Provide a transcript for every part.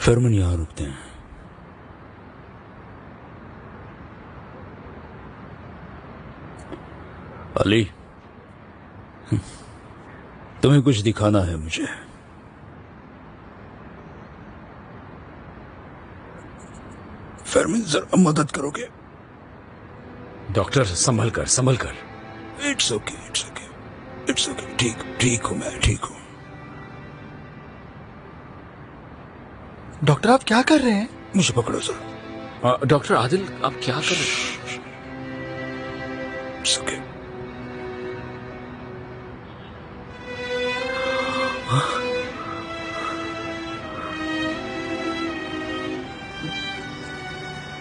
फरमान यहाँ रुकते हैं। अली, तुम्हें कुछ दिखाना है मुझे। फरमान जरा मदद करोगे? डॉक्टर संभल कर संभल कर। It's okay, it's okay, it's okay. ठीक हूं मैं, ठीक हूं। डॉक्टर आप क्या कर रहे हैं? मुझे पकड़ो जरा। डॉक्टर आदिल आप क्या कर रहे हैं? It's okay.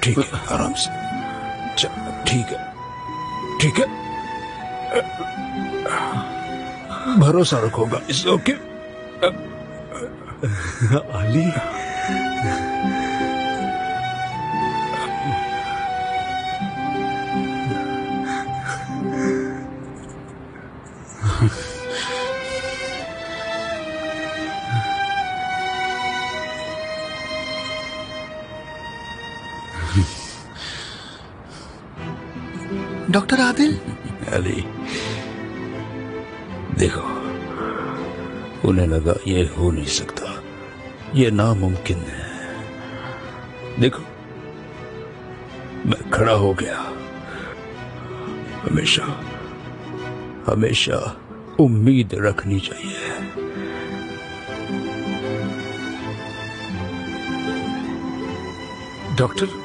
ठीक है, आराम से। ठीक है, ठीक है। भरोसा रखोगा। It's okay. Ali doctor Adil. Ali देखो, उन्हें लगा ये हो नहीं सकता, ये नामुमकिन है। देखो मैं खड़ा हो गया। हमेशा हमेशा उम्मीद रखनी चाहिए। डॉक्टर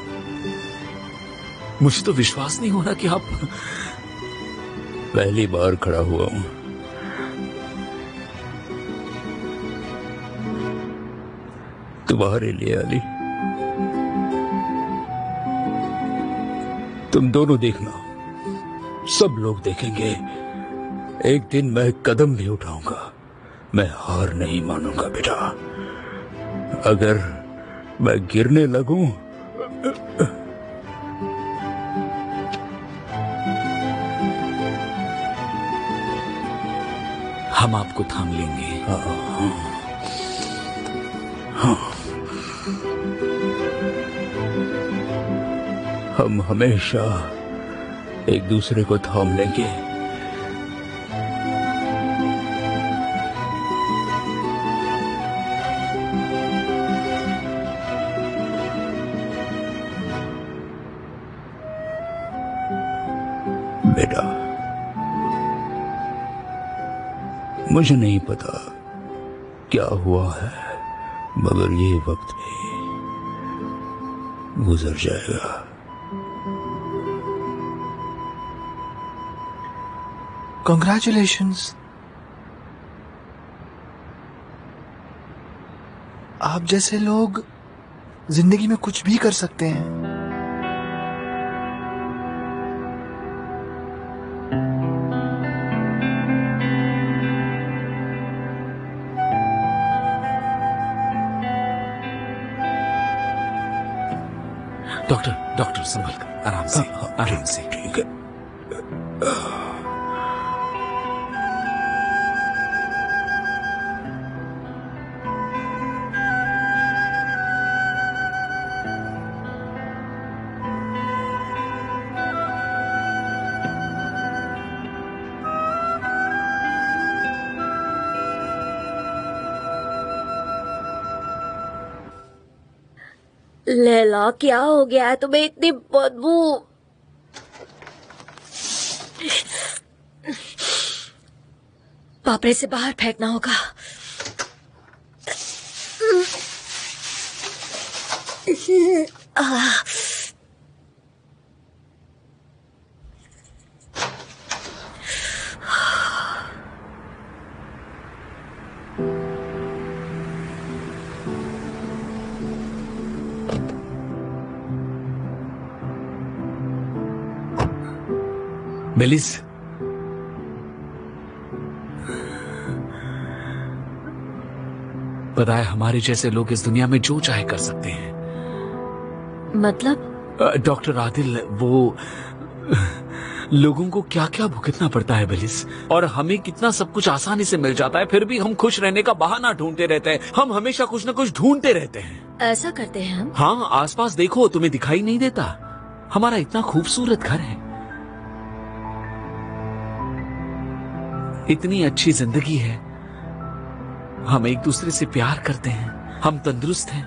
मुझे तो विश्वास नहीं हो रहा कि आप पहली बार खड़ा हुआ हूं। तुम्हारे लिए अली। तुम दोनों देखना, सब लोग देखेंगे। एक दिन मैं कदम भी उठाऊंगा। मैं हार नहीं मानूंगा बेटा। अगर मैं गिरने लगूं हम आपको थाम लेंगे। हम हमेशा एक दूसरे को थाम लेंगे। बेटा मुझे नहीं पता क्या हुआ है, मगर ये वक्त भी गुजर जाएगा। Congratulations। आप जैसे लोग जिंदगी में कुछ भी कर सकते हैं। डॉक्टर संभल कर, आराम से आराम से। ठीक है। लैला क्या हो गया है तुम्हें? इतनी बदबू। पापड़े से बाहर फेंकना होगा। मेलिस, पता है हमारे जैसे लोग इस दुनिया में जो चाहे कर सकते हैं। मतलब? डॉक्टर आदिल, वो लोगों को क्या क्या भुगतना पड़ता है बेलिस, और हमें कितना सब कुछ आसानी से मिल जाता है, फिर भी हम खुश रहने का बहाना ढूंढते रहते हैं। हम हमेशा कुछ न कुछ ढूंढते रहते हैं। ऐसा करते हैं हम? हाँ, आसपास देखो, तुम्हें दिखाई नहीं देता? हमारा इतना खूबसूरत घर है, इतनी अच्छी जिंदगी है, हम एक दूसरे से प्यार करते हैं, हम तंदुरुस्त हैं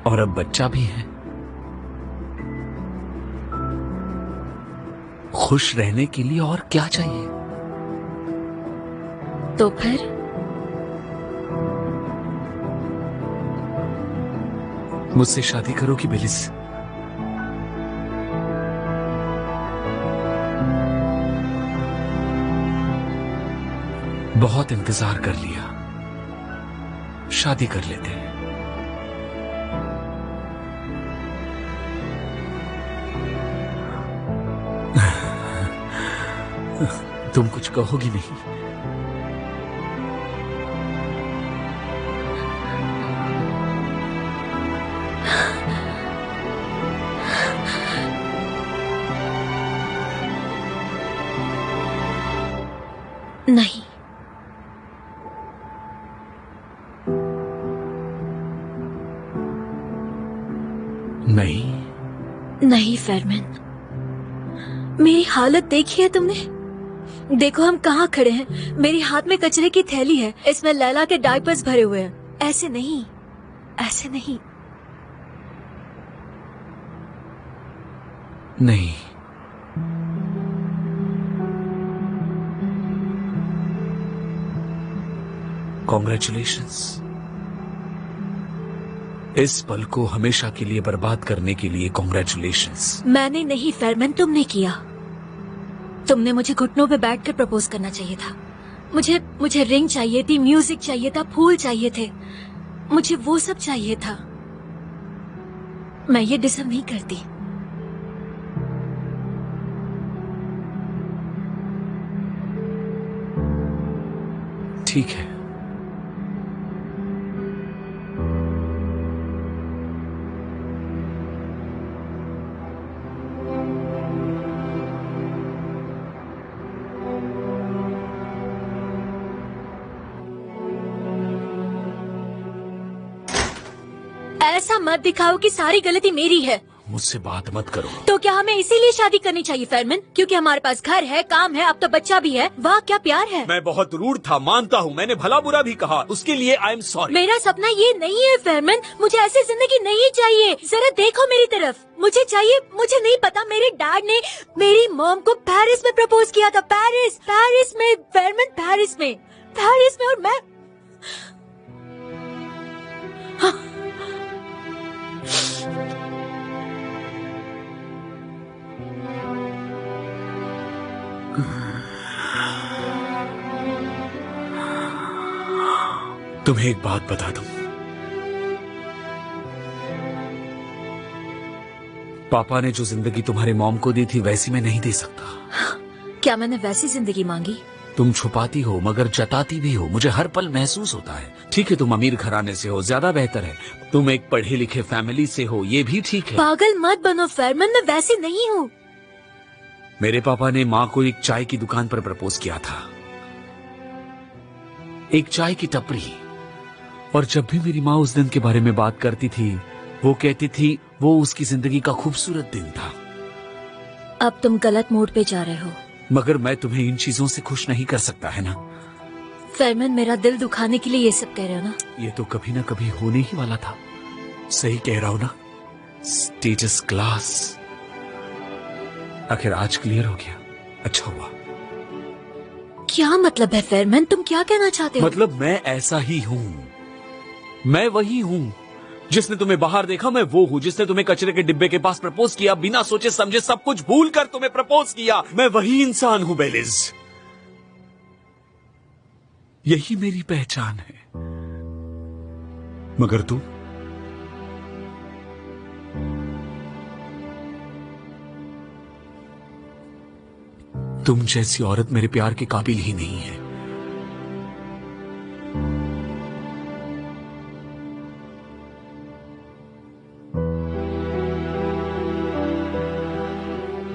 और अब बच्चा भी है। खुश रहने के लिए और क्या चाहिए? तो फिर मुझसे शादी करोगी बेलिस? बहुत इंतजार कर लिया, शादी कर लेते हैं। तुम कुछ कहोगी नहीं? नहीं। नहीं नहीं फेरमैन, मेरी हालत देखी है तुमने? देखो हम कहाँ खड़े हैं, मेरे हाथ में कचरे की थैली है, इसमें लैला के डायपर्स भरे हुए हैं। ऐसे नहीं, ऐसे नहीं। नहीं, कॉन्ग्रेचुलेशंस। इस पल को हमेशा के लिए बर्बाद करने के लिए कॉन्ग्रेचुलेशंस। मैंने नहीं फेरमैन, तुमने किया। तुमने मुझे घुटनों पे बैठकर प्रपोज करना चाहिए था। मुझे रिंग चाहिए थी, म्यूजिक चाहिए था, फूल चाहिए थे, मुझे वो सब चाहिए था। मैं ये डिजर्व नहीं करती। ठीक है, ऐसा मत दिखाओ कि सारी गलती मेरी है। मुझसे बात मत करो। तो क्या हमें इसीलिए शादी करनी चाहिए फेरमैन? क्योंकि हमारे पास घर है, काम है, अब तो बच्चा भी है। वाह क्या प्यार है। मैं बहुत रूड था, मानता हूँ, मैंने भला बुरा भी कहा, उसके लिए आई एम सॉरी। मेरा सपना ये नहीं है फेरमैन, मुझे ऐसी जिंदगी नहीं चाहिए। जरा देखो मेरी तरफ, मुझे चाहिए। मुझे नहीं पता, मेरे डैड ने मेरी मॉम को पेरिस में प्रपोज किया था। पेरिस में फेरमैन, पेरिस में और मैं तुम्हें एक बात बता दूं, पापा ने जो जिंदगी तुम्हारे मॉम को दी थी वैसी मैं नहीं दे सकता। क्या मैंने वैसी जिंदगी मांगी? तुम छुपाती हो मगर जताती भी हो, मुझे हर पल महसूस होता है। ठीक है, तुम अमीर घराने से हो, ज्यादा बेहतर है। तुम एक पढ़े लिखे फैमिली से हो, ये भी ठीक है। पागल मत बनो फेरमैन, मैं वैसी नहीं हूँ। मेरे पापा ने माँ को एक चाय की दुकान पर प्रपोज किया था, एक चाय की टपरी। और जब भी मेरी माँ उस दिन के बारे में बात करती थी, वो कहती थी वो उसकी जिंदगी का खूबसूरत दिन था। अब तुम गलत मोड़ पे जा रहे हो। मगर मैं तुम्हें इन चीजों से खुश नहीं कर सकता, है ना? फेरमैन, मेरा दिल दुखाने के लिए ये सब कह रहे हो ना? ये तो कभी ना कभी होने ही वाला था। सही कह रहा हूं ना? स्टेटस क्लास आखिर आज क्लियर हो गया, अच्छा हुआ। क्या मतलब है फेरमैन, तुम क्या कहना चाहते हो? मतलब मैं ऐसा ही हूं, मैं वही हूं जिसने तुम्हें बाहर देखा, मैं वो हूं जिसने तुम्हें कचरे के डिब्बे के पास प्रपोज किया, बिना सोचे समझे सब कुछ भूल कर तुम्हें प्रपोज किया। मैं वही इंसान हूं बेलिस, यही मेरी पहचान है। मगर तुम जैसी औरत मेरे प्यार के काबिल ही नहीं है।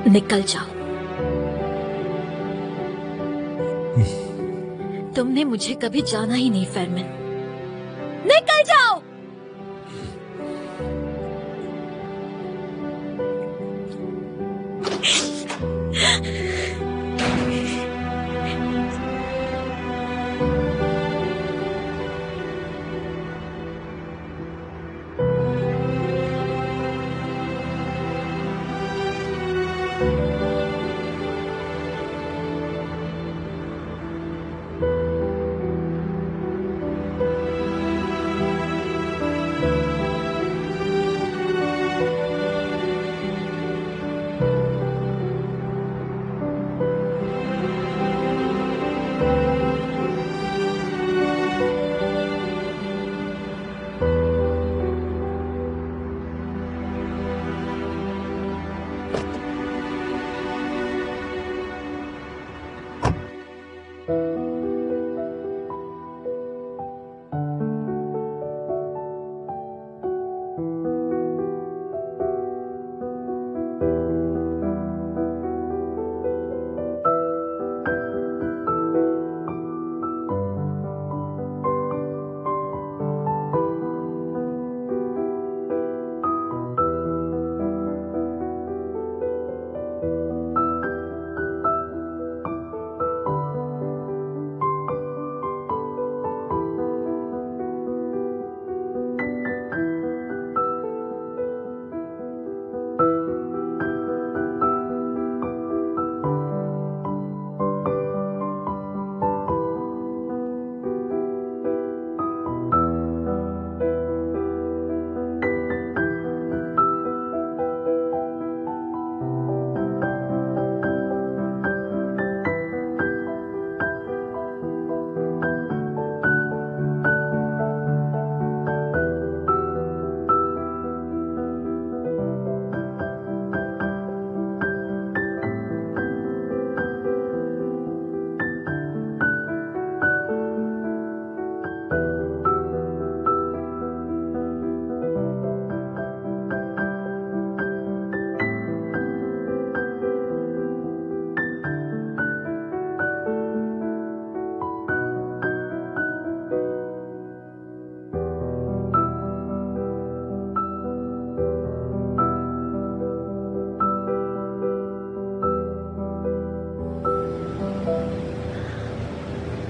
निकल जाओ। तुमने मुझे कभी जाना ही नहीं फेरमैन, निकल जाओ।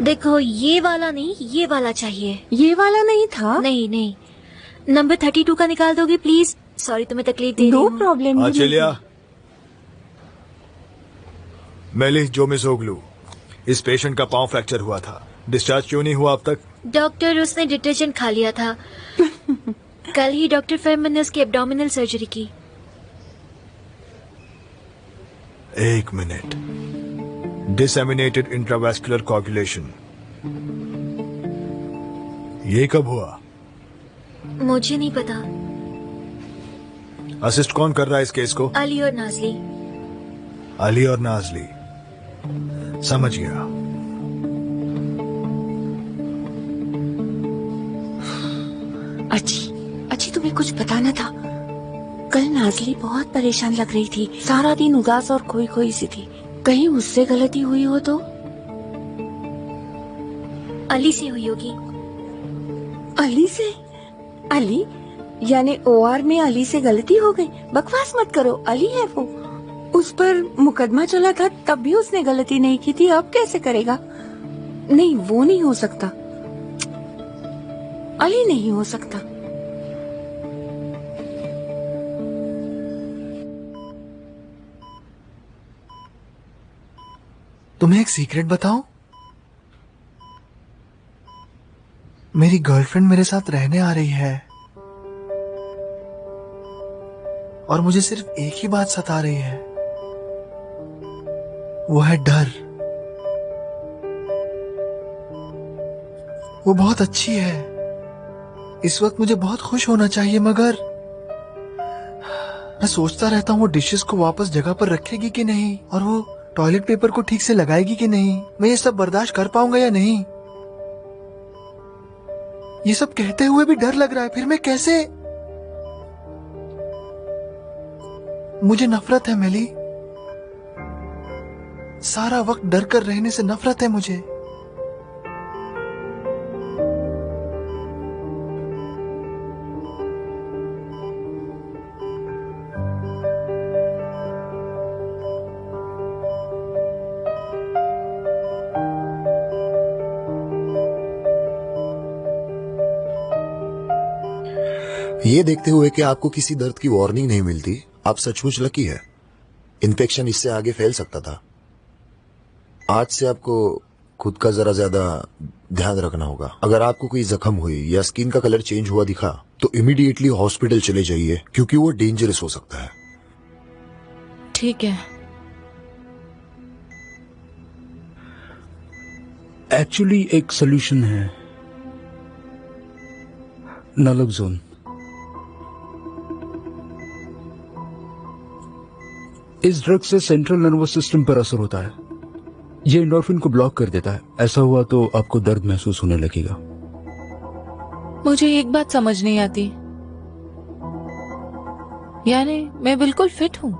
देखो ये वाला नहीं, ये वाला चाहिए। ये वाला नहीं था? नहीं नहीं, नंबर 32 का निकाल दोगे प्लीज? सॉरी तुम्हें तकलीफ दे रही नो हूँ। प्रॉब्लम। आचल्या, मेलिस जोमिसोग्लू, इस पेशेंट का पांव फ्रैक्चर हुआ था, डिस्चार्ज क्यों नहीं हुआ अब तक? डॉक्टर, उसने डिटर्जेंट खा लिया था। कल ही डॉक्टर फेरमैन ने उसकी एब्डोमिनल सर्जरी की। 1 मिनट। डिसेमिनेटेड इंट्रावेस्कुलर कोagulation, ये कब हुआ? मुझे नहीं पता। असिस्ट कौन कर रहा है इस केस को? अली और नाजली। अली और नाजली, समझ गया। अच्छी तुम्हें कुछ बताना था। कल नाजली बहुत परेशान लग रही थी, सारा दिन उदास और खोई खोई सी थी। कहीं उससे गलती हुई हो तो? अली से हुई होगी। अली से? अली यानी ओआर में अली से गलती हो गई? बकवास मत करो, अली है वो। उस पर मुकदमा चला था तब भी उसने गलती नहीं की थी, अब कैसे करेगा? नहीं, वो नहीं हो सकता। अली नहीं हो सकता। तुम्हें एक सीक्रेट बताऊं? मेरी गर्लफ्रेंड मेरे साथ रहने आ रही है और मुझे सिर्फ एक ही बात सता रही है, वो है डर। वो बहुत अच्छी है, इस वक्त मुझे बहुत खुश होना चाहिए, मगर मैं सोचता रहता हूँ वो डिशेस को वापस जगह पर रखेगी कि नहीं, और वो टॉयलेट पेपर को ठीक से लगाएगी कि नहीं। मैं ये सब बर्दाश्त कर पाऊंगा या नहीं, ये सब कहते हुए भी डर लग रहा है। फिर मैं कैसे? मुझे नफरत है मेली, सारा वक्त डर कर रहने से नफरत है मुझे। ये देखते हुए कि आपको किसी दर्द की वार्निंग नहीं मिलती, आप सचमुच लकी है। इन्फेक्शन इससे आगे फैल सकता था। आज से आपको खुद का जरा ज्यादा ध्यान रखना होगा। अगर आपको कोई जख्म हुई या स्किन का कलर चेंज हुआ दिखा तो इमीडिएटली हॉस्पिटल चले जाइए, क्योंकि वो डेंजरस हो सकता है। ठीक है। एक्चुअली एक सोल्यूशन है, नालोक्सोन। इस ड्रग से सेंट्रल नर्वस सिस्टम पर असर होता है, ये एंडोर्फिन को ब्लॉक कर देता है। ऐसा हुआ तो आपको दर्द महसूस होने लगेगा। मुझे एक बात समझ नहीं आती, यानी मैं बिल्कुल फिट हूँ,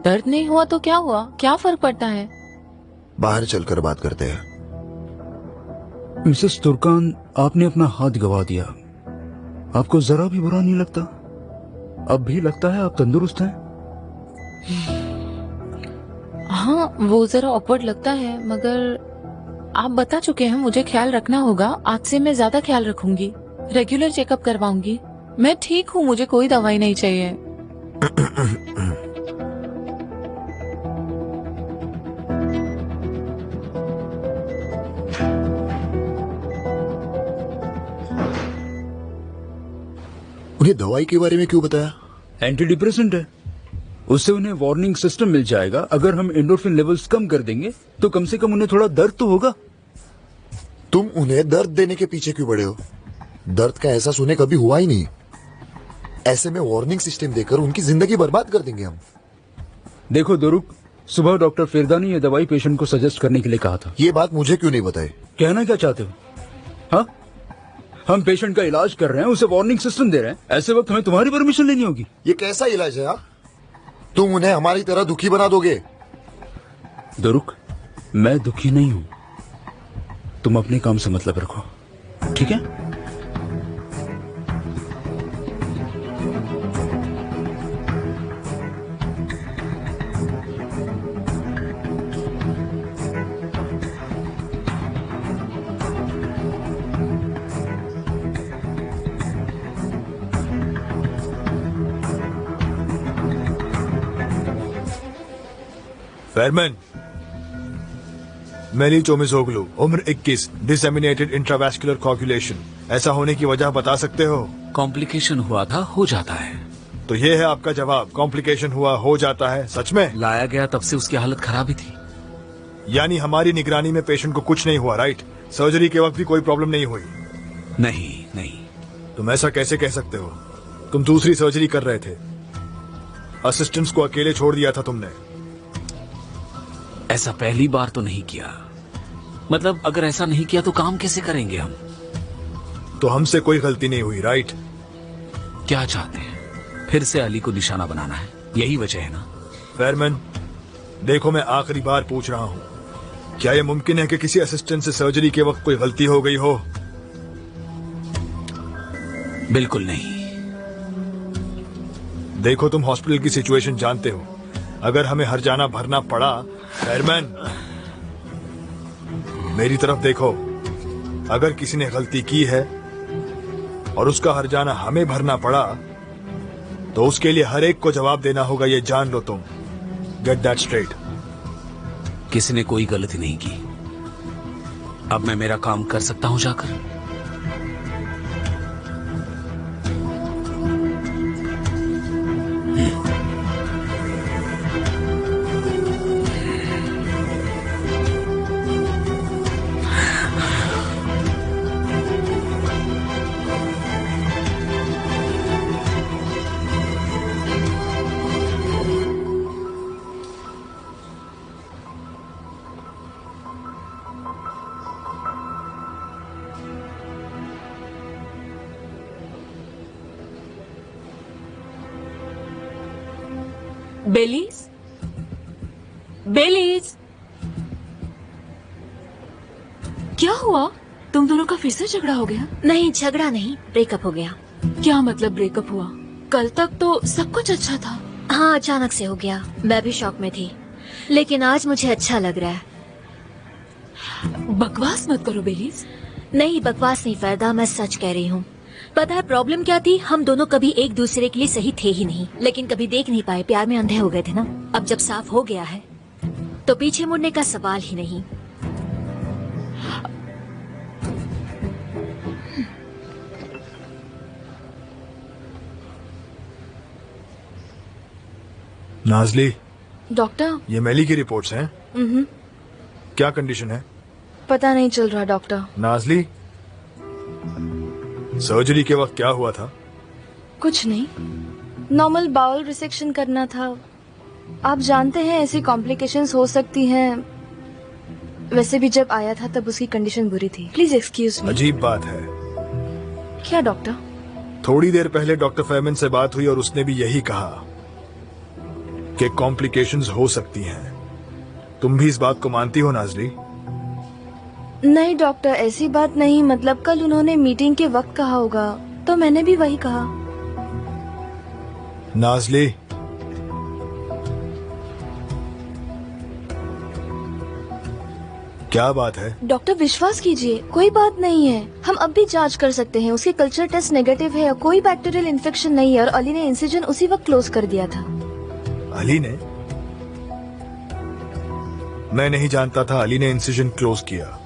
दर्द नहीं हुआ तो क्या हुआ? क्या फर्क पड़ता है? बाहर चलकर बात करते हैं। मिसेस तुर्कान, आपने अपना हाथ गवा दिया, आपको जरा भी बुरा नहीं लगता? अब भी लगता है आप तंदुरुस्त हैं? हाँ, वो जरा ऑकवर्ड लगता है, मगर आप बता चुके हैं, मुझे ख्याल रखना होगा। आज से मैं ज्यादा ख्याल रखूंगी, रेगुलर चेकअप करवाऊंगी। मैं ठीक हूँ, मुझे कोई दवाई नहीं चाहिए। उन्हें दवाई के बारे में क्यों बताया? एंटी डिप्रेसेंट है, उससे उन्हें वार्निंग सिस्टम मिल जाएगा। अगर हम एंडोर्फिन लेवल्स कम कर देंगे तो कम से कम उन्हें थोड़ा दर्द तो होगा। तुम उन्हें दर्द देने के पीछे क्यों पड़े हो? दर्द का एहसास उन्हें कभी हुआ ही नहीं। ऐसे में वार्निंग सिस्टम देकर उनकी जिंदगी बर्बाद कर देंगे हम। देखो दुरुक, सुबह डॉक्टर फिरदा ने यह दवाई पेशेंट को सजेस्ट करने के लिए कहा था। ये बात मुझे क्यों नहीं बताई? कहना क्या चाहते हो? हाँ, हम पेशेंट का इलाज कर रहे हैं, उसे वार्निंग सिस्टम दे रहे हैं। ऐसे वक्त हमें तुम्हारी परमिशन लेनी होगी। ये कैसा इलाज है? तुम उन्हें हमारी तरह दुखी बना दोगे। दुरुक, मैं दुखी नहीं हूं, तुम अपने काम से मतलब रखो, ठीक है? फेयरमैन, मेली चोमिसोगलू, उम्र 21, डिसेमिनेटेड इंट्रावैस्कुलर कोगुलेशन। ऐसा होने की वजह बता सकते हो? कॉम्प्लिकेशन हुआ था, हो जाता है। तो ये है आपका जवाब, कॉम्प्लिकेशन हुआ, हो जाता है। सच में? लाया गया तब से उसकी हालत खराब ही थी। यानी हमारी निगरानी में पेशेंट को कुछ नहीं हुआ, राइट? सर्जरी के वक्त भी कोई प्रॉब्लम नहीं हुई? नहीं नहीं, तुम ऐसा कैसे कह सकते हो? तुम दूसरी सर्जरी कर रहे थे, असिस्टेंट्स को अकेले छोड़ दिया था तुमने। ऐसा पहली बार तो नहीं किया। मतलब अगर ऐसा नहीं किया तो काम कैसे करेंगे हम? तो हमसे कोई गलती नहीं हुई, राइट? क्या चाहते हैं? फिर से अली को निशाना बनाना है, यही वजह है ना? फेयरमैन, देखो मैं आखिरी बार पूछ रहा हूं, क्या यह मुमकिन है कि किसी असिस्टेंट से सर्जरी के वक्त कोई गलती हो गई हो? बिल्कुल नहीं। देखो तुम हॉस्पिटल की सिचुएशन जानते हो, अगर हमें हर्जाना भरना पड़ा। फेयरमैन, मेरी तरफ देखो, अगर किसी ने गलती की है और उसका हर्जाना हमें भरना पड़ा तो उसके लिए हर एक को जवाब देना होगा, ये जान लो तुम। Get that straight. किसी ने कोई गलती नहीं की। अब मैं मेरा काम कर सकता हूं जाकर? बेलीज, बेलीज, क्या हुआ? तुम दोनों का फिर से झगड़ा हो गया? नहीं, झगड़ा नहीं, ब्रेकअप हो गया। क्या मतलब ब्रेकअप हुआ? कल तक तो सब कुछ अच्छा था। हाँ, अचानक से हो गया। मैं भी शॉक में थी, लेकिन आज मुझे अच्छा लग रहा है। बकवास मत करो बेलीज। नहीं, बकवास नहीं फरदा, मैं सच कह रही हूँ। पता है प्रॉब्लम क्या थी? हम दोनों कभी एक दूसरे के लिए सही थे ही नहीं, लेकिन कभी देख नहीं पाए, प्यार में अंधे हो गए थे ना। अब जब साफ हो गया है तो पीछे मुड़ने का सवाल ही नहीं। नाजली, डॉक्टर, ये मेली की रिपोर्ट्स हैं। क्या कंडीशन है? पता नहीं चल रहा डॉक्टर। नाजली, सर्जरी के वक्त क्या हुआ था? कुछ नहीं, नॉर्मल बाउल रिसेक्शन करना था। आप जानते हैं ऐसी कॉम्प्लिकेशंस हो सकती हैं। वैसे भी जब आया था तब उसकी कंडीशन बुरी थी। Please excuse me. अजीब बात है। क्या डॉक्टर? थोड़ी देर पहले डॉक्टर फेमन से बात हुई और उसने भी यही कहा कि कॉम्प्लिकेशंस हो सकती हैं। तुम भी इस बात को मानती हो नाजली? नहीं डॉक्टर, ऐसी बात नहीं। मतलब कल उन्होंने मीटिंग के वक्त कहा होगा, तो मैंने भी वही कहा। नाजली, क्या बात है? डॉक्टर विश्वास कीजिए, कोई बात नहीं है। हम अब भी जांच कर सकते हैं। उसके कल्चर टेस्ट नेगेटिव है और कोई बैक्टीरियल इन्फेक्शन नहीं है। और अली ने इंसिजन उसी वक्त क्लोज कर दिया था। अली ने? मैं नहीं जानता था अली ने इंसिजन क्लोज किया।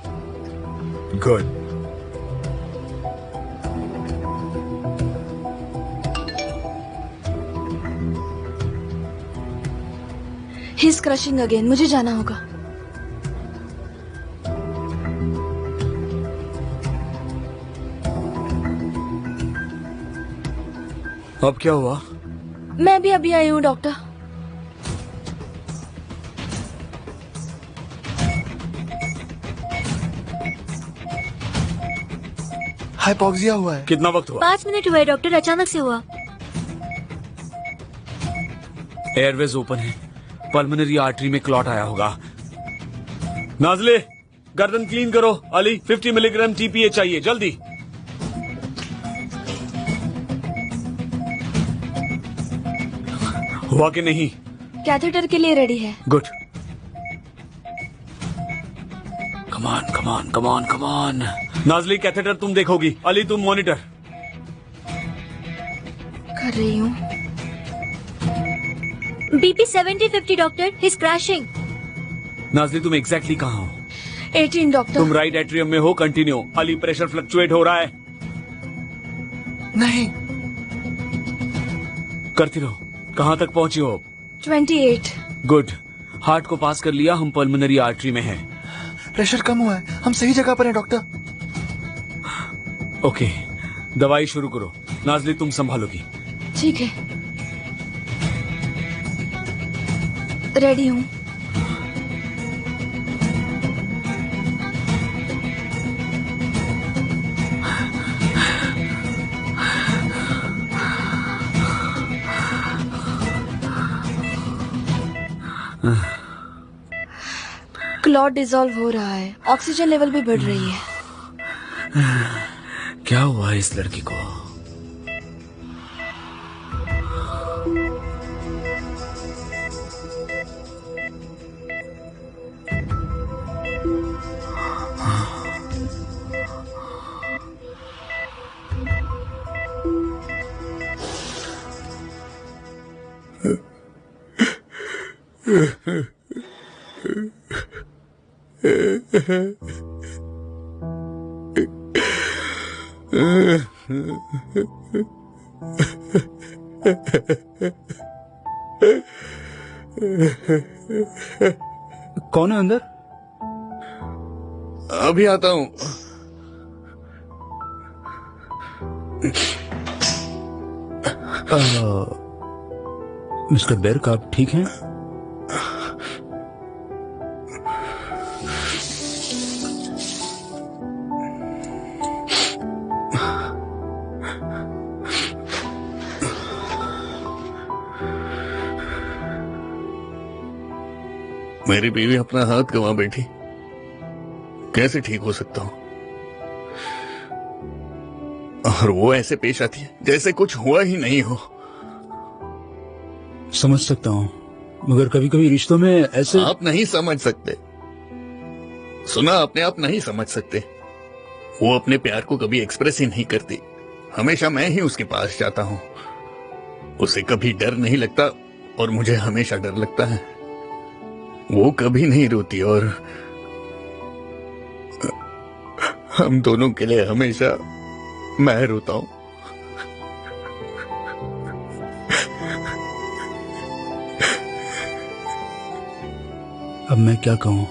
Good. He is crushing again, मुझे जाना होगा। अब क्या हुआ? मैं भी अभी आई हूँ डॉक्टर। हाइपोक्सिया हुआ है। कितना वक्त हुआ? 5 मिनट हुए डॉक्टर, अचानक से हुआ। एयरवेज ओपन है, पल्मोनरी आर्टरी में क्लॉट आया होगा। नाजले, गर्दन क्लीन करो। अली, 50 मिलीग्राम TPA चाहिए, जल्दी। हुआ कि नहीं? कैथेटर के लिए रेडी है। गुड। कमान कमान कमान कमान। नाजली, कैथेटर तुम देखोगी, अली तुम मॉनिटर। कर रही हूँ। BP 70-50 doctor, he's crashing. Nazli तुम एग्जैक्टली कहाँ हो? 18 डॉक्टर। तुम राइट एट्रियम में हो, कंटिन्यू। अली प्रेशर फ्लक्चुएट हो रहा है। नहीं। करती रहो। कहाँ तक पहुंची हो? 28। गुड। हार्ट को पास कर लिया, हम पल्मोनरी आर्टरी में हैं। प्रेशर कम हुआ है, हम सही जगह पर हैं डॉक्टर। ओके, दवाई शुरू करो। नाजली तुम संभालोगी। ठीक है, रेडी हूँ। क्लॉट डिसॉल्व हो रहा है, ऑक्सीजन लेवल भी बढ़ रही है। क्या हुआ इस लड़की को? कौन है अंदर? अभी आता हूं। मिस्टर बेर्क, आप ठीक हैं? मेरी बीवी अपना हाथ गंवा बैठी, कैसे ठीक हो सकता हूं? और वो ऐसे पेश आती है जैसे कुछ हुआ ही नहीं हो। समझ सकता हूं, मगर कभी कभी रिश्तों में ऐसे। आप नहीं समझ सकते। सुना, अपने आप नहीं समझ सकते। वो अपने प्यार को कभी एक्सप्रेस ही नहीं करती, हमेशा मैं ही उसके पास जाता हूं। उसे कभी डर नहीं लगता और मुझे हमेशा डर लगता है। वो कभी नहीं रोती और हम दोनों के लिए हमेशा मैं रोता हूं। अब मैं क्या कहूं?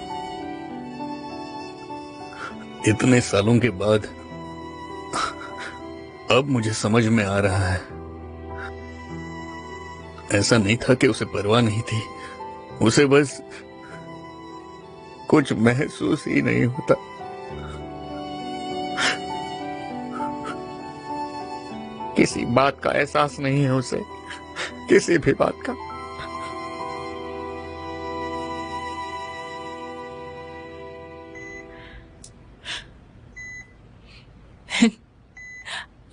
इतने सालों के बाद अब मुझे समझ में आ रहा है। ऐसा नहीं था कि उसे परवाह नहीं थी, उसे बस कुछ महसूस ही नहीं होता। किसी बात का एहसास नहीं है उसे, किसी भी बात का।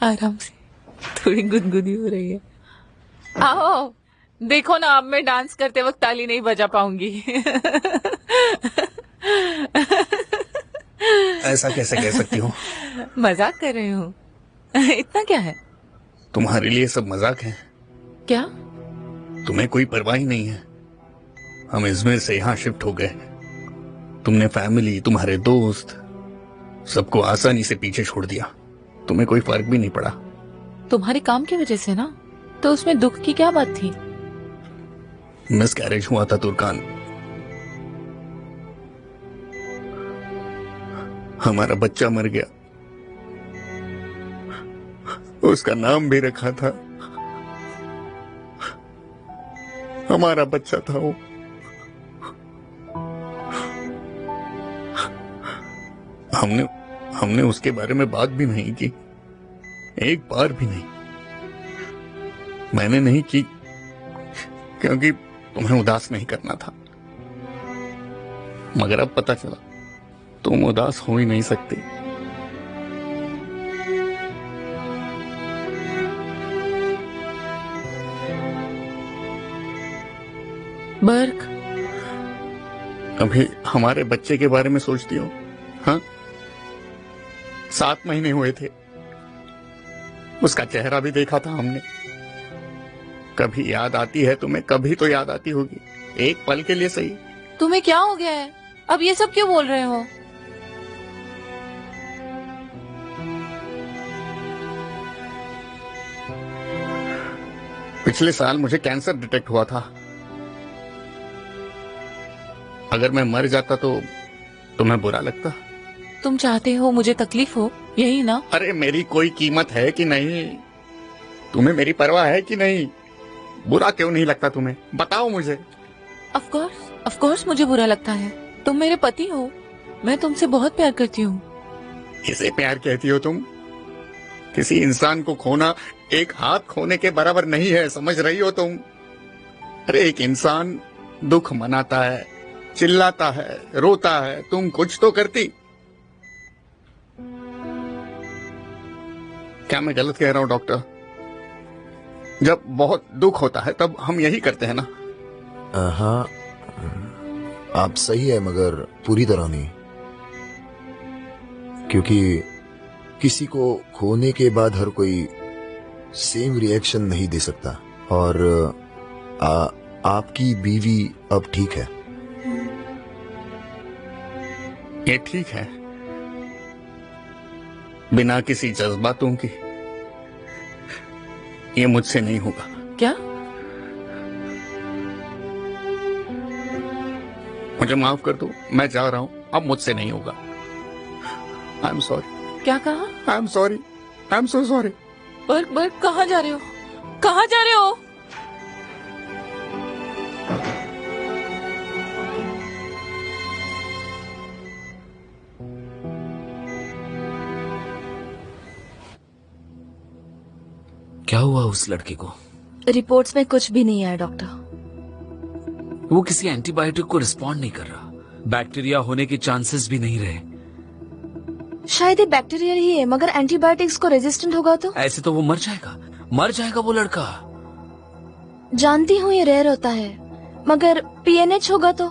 आराम से, थोड़ी गुदगुदी हो रही है। आओ देखो ना, अब मैं डांस करते वक्त ताली नहीं बजा पाऊंगी। ऐसा कैसे कह सकती हूँ? मजाक कर रही हूँ। इतना क्या है? तुम्हारे लिए सब मजाक है। क्या? तुम्हें कोई परवाह ही नहीं है। हम इजमेर से यहाँ शिफ्ट हो गए। तुमने फैमिली, तुम्हारे दोस्त, सबको आसानी से पीछे छोड़ दिया। तुम्हें कोई फर्क भी नहीं पड़ा। तुम्हारे काम की वजह से ना, तो उसमें दुख की क्या बात थी? मिसकैरेज हुआ था तुर्कान। हमारा बच्चा मर गया, उसका नाम भी रखा था, हमारा बच्चा था वो। हमने उसके बारे में बात भी नहीं की, एक बार भी नहीं। मैंने नहीं की क्योंकि तुम्हें उदास नहीं करना था, मगर अब पता चला तुम उदास हो ही नहीं सकती। बर्क, कभी हमारे बच्चे के बारे में सोचती हो? हाँ, 7 महीने हुए थे, उसका चेहरा भी देखा था हमने। कभी याद आती है तुम्हें? कभी तो याद आती होगी, एक पल के लिए सही। तुम्हें क्या हो गया है? अब ये सब क्यों बोल रहे हो? पिछले साल मुझे कैंसर डिटेक्ट हुआ था। अगर मैं मर जाता तो तुम्हें बुरा लगता? तुम चाहते हो मुझे तकलीफ हो, यही ना? अरे मेरी कोई कीमत है कि नहीं? तुम्हें मेरी परवाह है कि नहीं? बुरा क्यों नहीं लगता तुम्हें? बताओ मुझे। ऑफ कोर्स मुझे बुरा लगता है। तुम मेरे पति हो, मैं तुमसे बहुत प्यार करती हूँ। किसे प्यार कहती हो तुम? किसी इंसान को खोना एक हाथ खोने के बराबर नहीं है, समझ रही हो तुम? अरे एक इंसान दुख मनाता है, चिल्लाता है, रोता है, तुम कुछ तो करती। क्या मैं गलत कह रहा हूं डॉक्टर? जब बहुत दुख होता है तब हम यही करते हैं ना? हाँ, आप सही है, मगर पूरी तरह नहीं। क्योंकि किसी को खोने के बाद हर कोई सेम रिएक्शन नहीं दे सकता। और आपकी बीवी अब ठीक है। ये ठीक है, बिना किसी जज्बातों की। ये मुझसे नहीं होगा। क्या? मुझे माफ कर दो, मैं जा रहा हूं, अब मुझसे नहीं होगा। I am sorry. क्या कहा? I am sorry, I am so sorry. बर्क कहाँ जा रहे हो? कहाँ जा रहे हो? क्या हुआ उस लड़के को? रिपोर्ट्स में कुछ भी नहीं आया डॉक्टर। वो किसी एंटीबायोटिक को रिस्पॉन्ड नहीं कर रहा। बैक्टीरिया होने के चांसेस भी नहीं रहे। शायद ये बैक्टीरियल ही है, मगर एंटीबायोटिक्स को रेजिस्टेंट होगा तो? ऐसे तो वो मर जाएगा वो लड़का। जानती हूँ ये रेयर होता है, मगर पीएनएच होगा तो?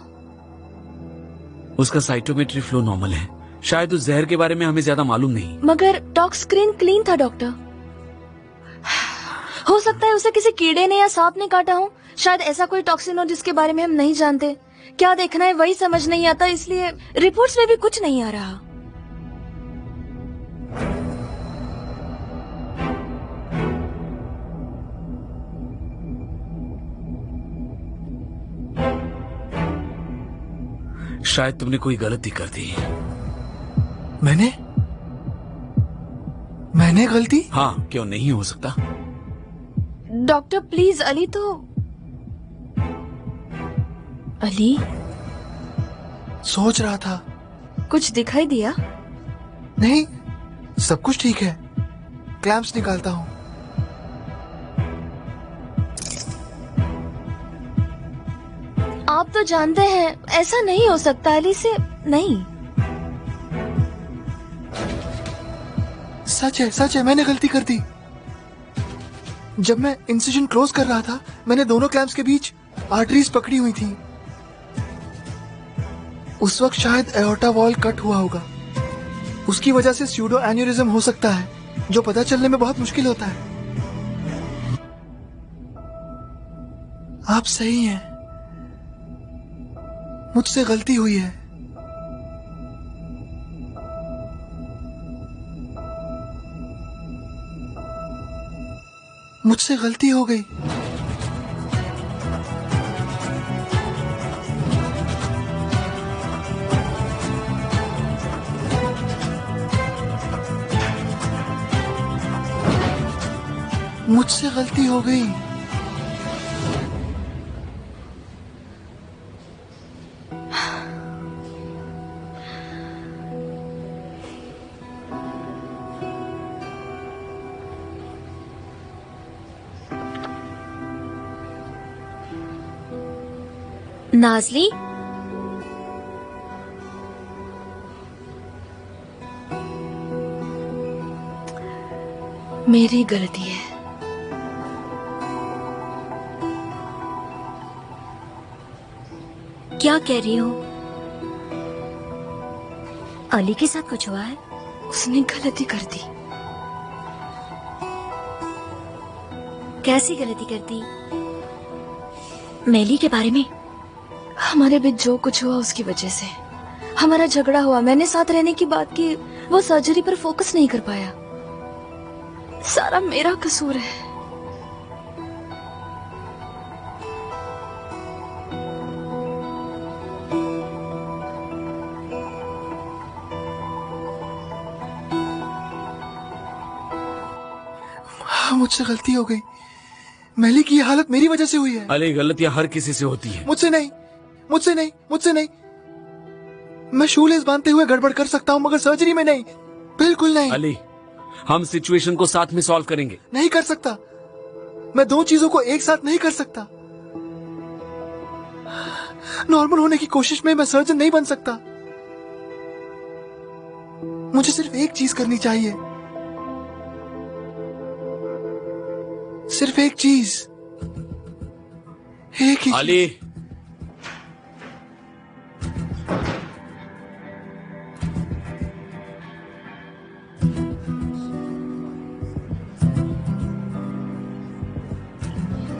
उसका साइटोमेट्री फ्लो नॉर्मल है। शायद उस जहर के बारे में हमें ज्यादा मालूम नहीं। मगर टॉक्स स्क्रीन क्लीन था डॉक्टर। हो सकता है उसे किसी कीड़े ने या सांप ने काटा हो। शायद ऐसा कोई टॉक्सिन हो जिसके बारे में हम नहीं जानते। क्या देखना है वही समझ नहीं आता, इसलिए रिपोर्ट्स में भी कुछ नहीं आ रहा। शायद तुमने कोई गलती कर दी। मैंने गलती? हाँ, क्यों नहीं हो सकता? डॉक्टर प्लीज, अली सोच रहा था। कुछ दिखाई दिया? नहीं, सब कुछ ठीक है। क्लैंप्स निकालता हूँ। आप तो जानते हैं ऐसा नहीं हो सकता। अली से नहीं। सच है, मैंने गलती कर दी। जब मैं इंसिजन क्लोज कर रहा था, मैंने दोनों क्लैंप्स के बीच आर्टरीज पकड़ी हुई थी। उस वक्त शायद एओर्टा वॉल कट हुआ होगा। उसकी वजह से स्यूडो एन्यूरिज्म हो सकता है, जो पता चलने में बहुत मुश्किल होता है। आप सही हैं, मुझसे गलती हुई है। मुझसे गलती हो गई। मुझसे गलती हो गई। नाज़ली, मेरी गलती है। क्या कह रही हो? अली के साथ कुछ हुआ है? उसने गलती कर दी। कैसी गलती कर दी? मेली के बारे में? हमारे बीच जो कुछ हुआ उसकी वजह से। हमारा झगड़ा हुआ, मैंने साथ रहने की बात की, वो सर्जरी पर फोकस नहीं कर पाया। सारा मेरा कसूर है। मुझसे गलती हो गई। मैली की ये हालत मेरी वजह से हुई है। अली, गलतियां हर किसी से होती है। मुझसे नहीं, मुझसे नहीं, मुझसे नहीं। मैं शूलेस बांधते हुए गड़बड़ कर सकता हूँ, मगर सर्जरी में नहीं, बिल्कुल नहीं। अली, हम सिचुएशन को साथ में सॉल्व करेंगे। नहीं कर सकता। मैं दो चीजों को एक साथ नहीं कर सकता। नॉर्मल होने की कोशिश में मैं सर्जन नहीं बन सकता। मुझे सिर्फ एक चीज करनी चाहिए, सिर्फ एक चीज, एक ही। अली,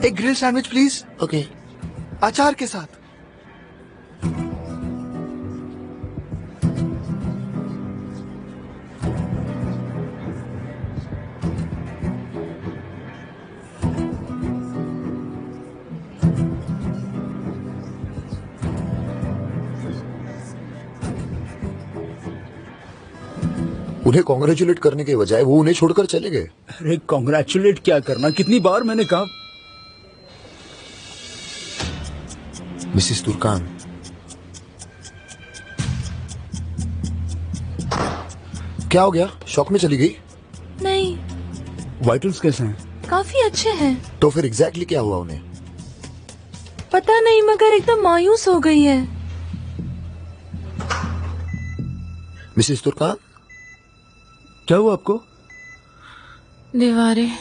एक ग्रिल सैंडविच प्लीज। ओके। अचार के साथ। उन्हें कॉन्ग्रेचुलेट करने के बजाय वो उन्हें छोड़कर चले गए। अरे कॉन्ग्रेचुलेट क्या करना, कितनी बार मैंने कहा। मिसिस तुर्कान, क्या हो गया? शॉक में चली गई? नहीं, वाइटल्स कैसे हैं? काफी अच्छे हैं। तो फिर एग्जैक्टली क्या हुआ उन्हें? पता नहीं, मगर एकदम मायूस हो गई है। मिसिस तुर्कान, क्या हुआ आपको? दीवारें।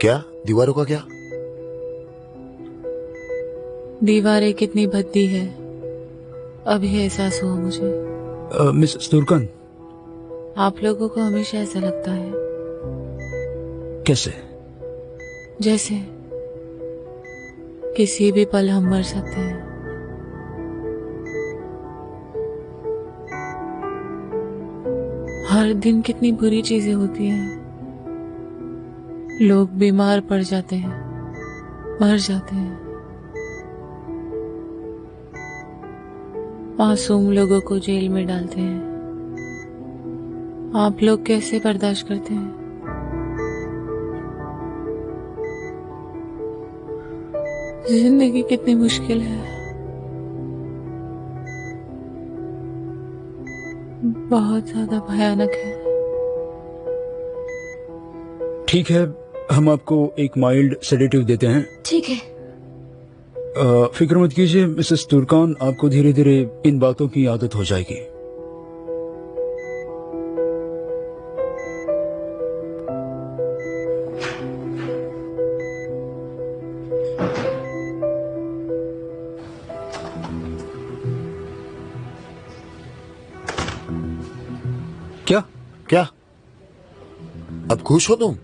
क्या? दीवारों का क्या? दीवारें कितनी भद्दी है, अभी एहसास हुआ मुझे। मिस तुर्कान, आप लोगों को हमेशा ऐसा लगता है कैसे? जैसे किसी भी पल हम मर सकते हैं। हर दिन कितनी बुरी चीजें होती हैं। लोग बीमार पड़ जाते हैं, मर जाते हैं। मासूम लोगों को जेल में डालते हैं। आप लोग कैसे बर्दाश्त करते हैं? जिंदगी कितनी मुश्किल है, बहुत ज्यादा भयानक है। ठीक है, हम आपको एक माइल्ड सेडेटिव देते हैं। ठीक है। फिक्र मत कीजिए मिसेस तुर्कान, आपको धीरे धीरे इन बातों की आदत हो जाएगी। क्या? क्या? अब खुश हो तुम?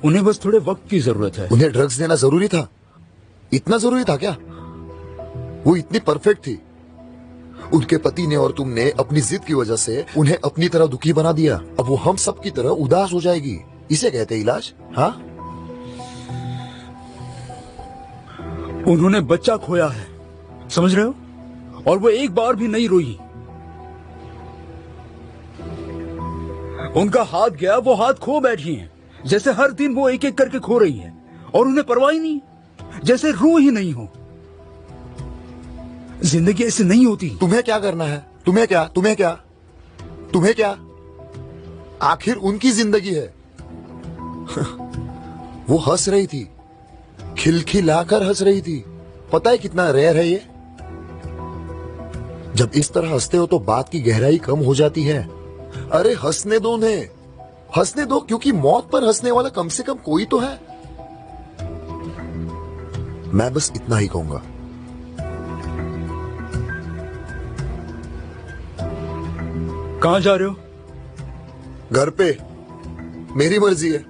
उन्हें बस थोड़े वक्त की जरूरत है। उन्हें ड्रग्स देना जरूरी था? इतना जरूरी था क्या? वो इतनी परफेक्ट थी। उनके पति ने और तुमने अपनी जिद की वजह से उन्हें अपनी तरह दुखी बना दिया। अब वो हम सब की तरह उदास हो जाएगी। इसे कहते इलाज? हाँ, उन्होंने बच्चा खोया है, समझ रहे हो? और वो एक बार भी नहीं रोई। उनका हाथ गया, वो हाथ खो बैठी हैं, जैसे हर दिन वो एक एक करके खो रही है और उन्हें परवाह ही नहीं, जैसे रूह ही नहीं हो। जिंदगी ऐसे नहीं होती। तुम्हें क्या करना है? तुम्हें क्या? तुम्हें क्या? तुम्हें क्या? आखिर उनकी जिंदगी है। वो हंस रही थी, खिलखिलाकर हंस रही थी। पता है कितना रेयर है ये? जब इस तरह हंसते हो तो बात की गहराई कम हो जाती है। अरे हंसने दो उन्हें, हंसने दो, क्योंकि मौत पर हंसने वाला कम से कम कोई तो है। मैं बस इतना ही कहूंगा। कहां जा रहे हो? घर पे, मेरी मर्जी है।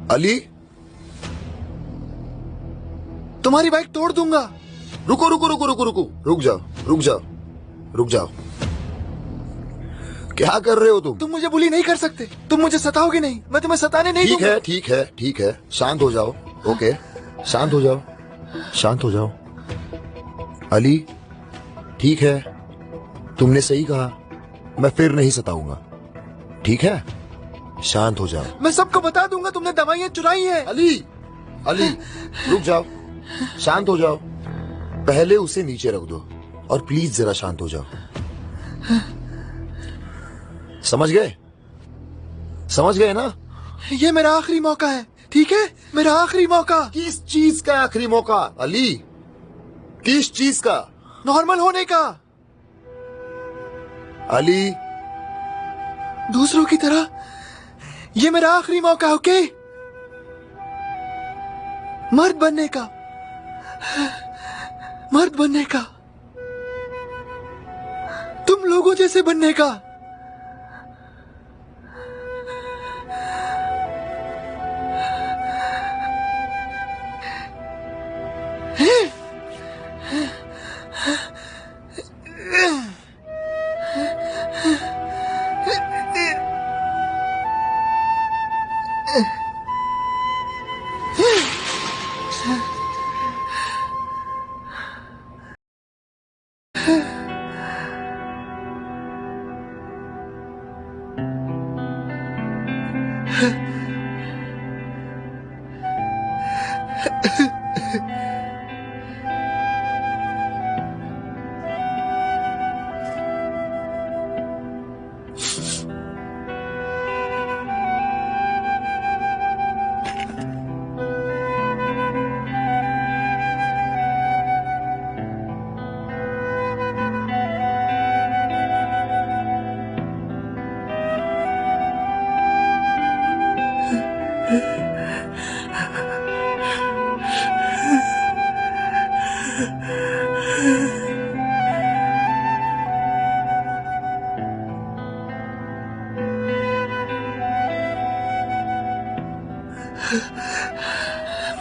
अली, तुम्हारी बाइक तोड़ दूंगा। रुको रुको रुको रुको रुको, रुक जाओ रुक जाओ रुक जाओ। क्या कर रहे हो तुम? तुम मुझे बुली नहीं कर सकते, तुम मुझे सताओगे नहीं, मैं तुम्हें सताने नहीं ठीक दूंगा। है ठीक है ठीक है, शांत हो जाओ। ओके, शांत हो जाओ, शांत हो जाओ। अली, ठीक है, तुमने सही कहा, मैं फिर नहीं सताऊंगा, ठीक है? शांत हो जाओ। मैं सबको बता दूंगा तुमने दवाइयां चुराई हैं। अली, अली, रुक जाओ, शांत हो जाओ। पहले उसे नीचे रख दो और प्लीज जरा शांत हो जाओ। समझ गए? समझ गए ना? ये मेरा आखिरी मौका है, ठीक है? मेरा आखिरी मौका। किस चीज का आखिरी मौका अली? किस चीज का? नॉर्मल होने का। अली, दूसरों की तरह ये मेरा आखिरी मौका, ओके? मर्द बनने का, मर्द बनने का, तुम लोगों जैसे बनने का।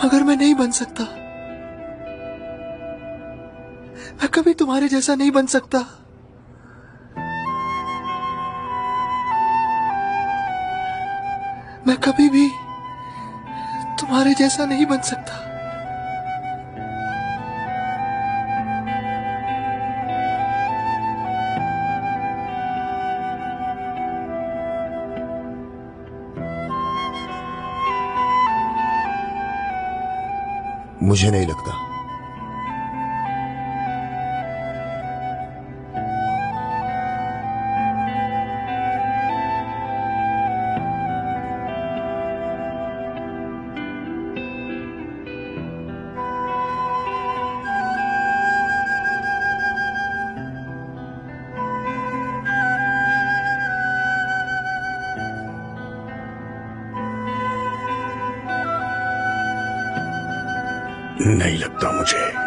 मगर मैं नहीं बन सकता, मैं कभी तुम्हारे जैसा नहीं बन सकता। मैं कभी भी तुम्हारे जैसा नहीं बन सकता। मुझे नहीं लगता। नहीं लगता मुझे।